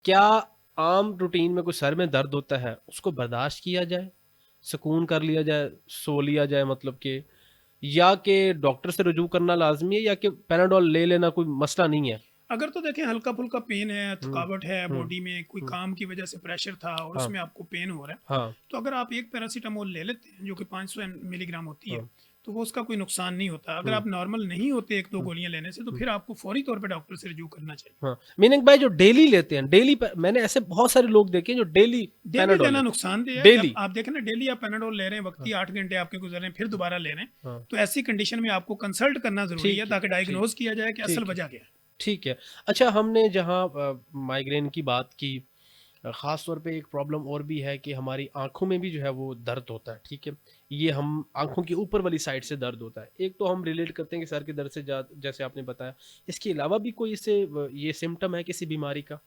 क्या आम रूटीन में कोई सर में दर्द होता है, उसको बर्दाश्त किया जाए, सुकून कर लिया जाए, सो लिया जाए मतलब कि, या कि डॉक्टर से रुजू करना लाज़मी है, या कि पैराडोल ले लेना कोई मसला नहीं है? अगर तो देखें हल्का-फुल्का पेन है, हुँ, थकावट है हुँ, बॉडी में, कोई हुँ, काम की वजह से प्रेशर था और हाँ, उसमें आपको पेन हो रहा है, हाँ, तो अगर आप एक पैरासिटामोल ले लेते हैं, जो कि 500 मिलीग्राम होती है, हाँ, तो वो उसका कोई नुकसान नहीं होता। अगर हुँ, आप नॉर्मल नहीं होते 1-2 हुँ, गोलियाँ लेने से, तो हुँ, फिर आपको फौरी तौर पे डॉक्टर से रुजू करना चाहिए। हाँ। मीनिंग बाय जो डेली लेते हैं, डेली प मैंने ऐसे बहुत सारे लोग देखे हैं जो डेली डेली पैराडोल लेना लेते नुकसानदेह हैं, है। जब डेली। आप देखें ना डेली आप पैनाडोल ले रहे हैं, हाँ, वक़्ती 8 घंटे आपके गुज़र रहे हैं, फिर दोबारा ले रहे हैं, हाँ, तो ऐसी कंडीशन में आपको कंसल्ट करना ज़रूरी है ठीक है, ताकि ठीक, डायग्नोज़ किया जाए कि असल ठीक है। वजह क्या है। ठीक है। अच्छा, हमने जहाँ माइग्रेन की बात की, ख़ास तौर पे एक प्रॉब्लम और भी है कि हमारी आँखों में भी जो है वो दर्द होता है, ठीक है? ये हम आँखों की ऊपर वाली साइड से दर्द होता है। एक तो हम रिलेट करते हैं कि सर के दर्द से जा जैसे आपने बताया। इसके अलावा भी कोई इससे ये सिम्पटम है किसी बीमारी का?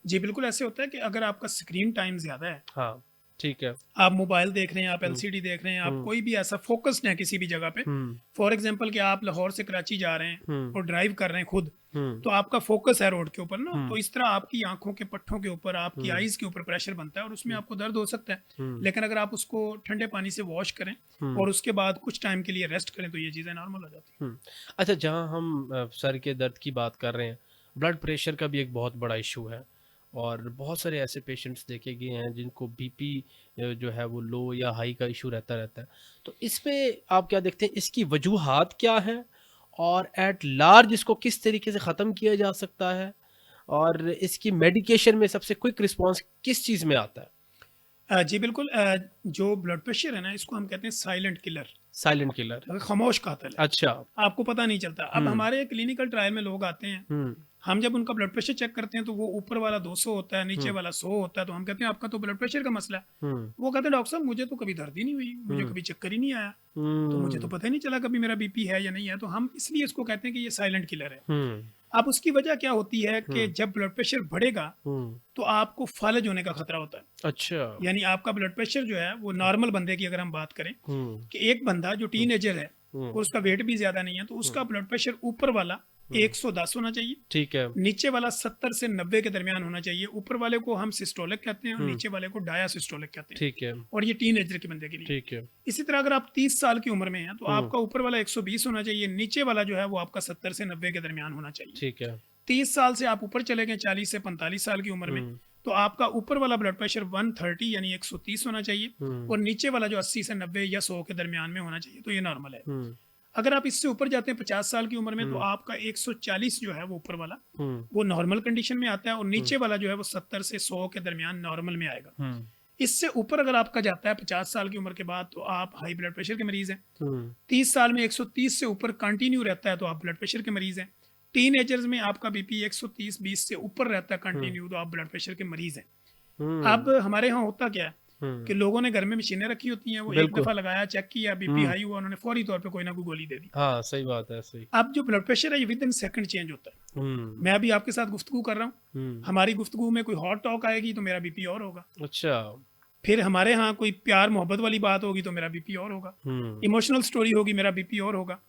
जी, बिल्कुल ऐसे होता है कि अगर आपका स्क्रीन टाइम ज़्यादा है, हाँ, ठीक है। आप मोबाइल देख रहे हैं, आप हुँ, एलसीडी देख रहे हैं, आप हुँ, कोई भी ऐसा फ़ोकस्ड हैं किसी भी जगह पे, हुँ, फॉर एग्ज़ाम्पल कि आप लाहौर से कराची जा रहे हैं हुँ, और ड्राइव कर रहे हैं खुद, हुँ, तो आपका फ़ोकस है रोड के ऊपर ना, हुँ, तो इस तरह आपकी आँखों के पट्ठों के ऊपर, आपकी हुँ, आइज़ के ऊपर प्रेशर बनता है और उसमें हुँ, आपको दर्द हो सकता है। हुँ, लेकिन अगर आप उसको ठंडे पानी से वॉश करें हुँ, और उसके बाद कुछ टाइम के लिए रेस्ट करें, तो ये चीज़ें नॉर्मल हो जाती हैं। हुँ। अच्छा, जहाँ हम सर के दर्द की बात कर रहे हैं, ब्लड प्रेशर का भी एक बहुत बड़ा इश्यू है। और बहुत सारे ऐसे पेशेंट्स देखे गए हैं जिनको बीपी जो है वो लो या हाई का इशू रहता रहता है। तो इसमें आप क्या देखते हैं, इसकी वजूहात क्या हैं? और एट लार्ज इसको किस तरीके से ख़त्म किया जा सकता है? और इसकी मेडिकेशन में सबसे क्विक रिस्पॉन्स किस चीज़ में आता है? जी बिल्कुल जो ब्लड प्रेशर है ना, इसको हम कहते हैं साइलेंट किलर, साइलेंट किलर। खामोश कातिल है। अच्छा। आपको पता नहीं चलता। अब हुँ, हमारे क्लिनिकल ट्रायल में लोग आते हैं, हुँ, हम जब उनका ब्लड प्रेशर चेक करते हैं तो वो ऊपर वाला 200 होता है, नीचे हुँ, वाला 100 होता है, तो हम कहते हैं आपका तो ब्लड प्रेशर का मसला है। हुँ, वो कहते हैं डॉक्टर साहब मुझे तो कभी दर्द ही नहीं हुई, मुझे हुँ, कभी चक्कर ही नहीं आया, तो मुझे तो हुँ, पता ही नहीं चला कभी मेरा बीपी है या नहीं है, तो हम इसलिए इसको कहते हैं कि ये साइलेंट किलर है। हुँ, अब उसकी वजह क्या होती है कि हुँ, जब ब्लड प्रेशर बढ़ेगा, हुँ। तो आपको फ़ालज होने का खतरा होता है। अच्छा। यानी आपका ब्लड प्रेशर जो है वो नॉर्मल बंदे की अगर हम बात करें हुँ, कि एक बंदा जो हुँ, टीनेजर है हुँ, और उसका वेट भी ज़्यादा नहीं है, तो हुँ, उसका ब्लड प्रेशर ऊपर वाला हुँ। 110 होना चाहिए, ठीक है। नीचे वाला 70 से 90 के दरमियान होना चाहिए। ऊपर वाले को हम सिस्टोलिक कहते हैं और हुँ, नीचे वाले को डायासिस्टोलिक कहते हैं, ठीक है, और ये टीनेजर के बंदे के लिए। ठीक है। इसी तरह अगर आप 30 साल की उम्र में हैं, तो हुँ, आपका ऊपर वाला 120 होना चाहिए, नीचे वाला जो है वो आपका 70 से 90 के दरमियान होना चाहिए। ठीक है। 30 साल से आप ऊपर चले गए 40 से 45 साल की उम्र में, हुँ, तो आपका ऊपर वाला ब्लड प्रेशर 130 यानी 130 होना चाहिए हुँ, और नीचे वाला जो 80 से 90 या 100 के दरमियान में होना चाहिए, तो ये नॉर्मल है। हुँ, अगर आप इससे ऊपर जाते हैं 50 साल की उम्र में, तो हुँ, आपका 140 जो है वो ऊपर वाला, हुँ, वो नॉर्मल कंडीशन में आता है और हुँ, नीचे वाला जो है वो 70 से 100 के दरमियान नॉर्मल में आएगा। हुँ, इससे ऊपर अगर आपका जाता है 50 साल की उम्र के बाद, तो आप हाई ब्लड प्रेशर के मरीज़ हैं। हुँ, 30 साल में 130 से ऊपर कंटिन्यू रहता है, तो आप ब्लड प्रेशर के मरीज़ हैं। टीनेजर्स में आपका बीपी 130 20 से ऊपर रहता है हुँ, कंटिन्यू, तो आप ब्लड प्रेशर के मरीज़ हैं। अब हुँ, हमारे यहाँ होता क्या है हुँ। कि लोगों ने घर में मशीनें रखी होती हैं, वो एक बिल्कुल। दफ़ा लगाया, चेक किया, बीपी हुँ। हाई हुआ, उन्होंने फौरी तौर पे कोई ना कोई गोली दे दी। हाँ, सही बात है, सही। अब जो ब्लड प्रेशर है ये विदिन सेकंड चेंज होता है। हुँ, मैं अभी आपके साथ गुफ्तगू कर रहा हूँ, हुँ। हमारी गुफ्तगू में कोई हॉट टॉक आएगी तो मेरा बीपी और होगा। अच्छा। फिर हमारे यहाँ कोई प्यार मोहब्बत वाली बात होगी तो मेरा बीपी और होगा। हुँ। इमोशनल स्टोरी होगी, मेरा बीपी और होगा।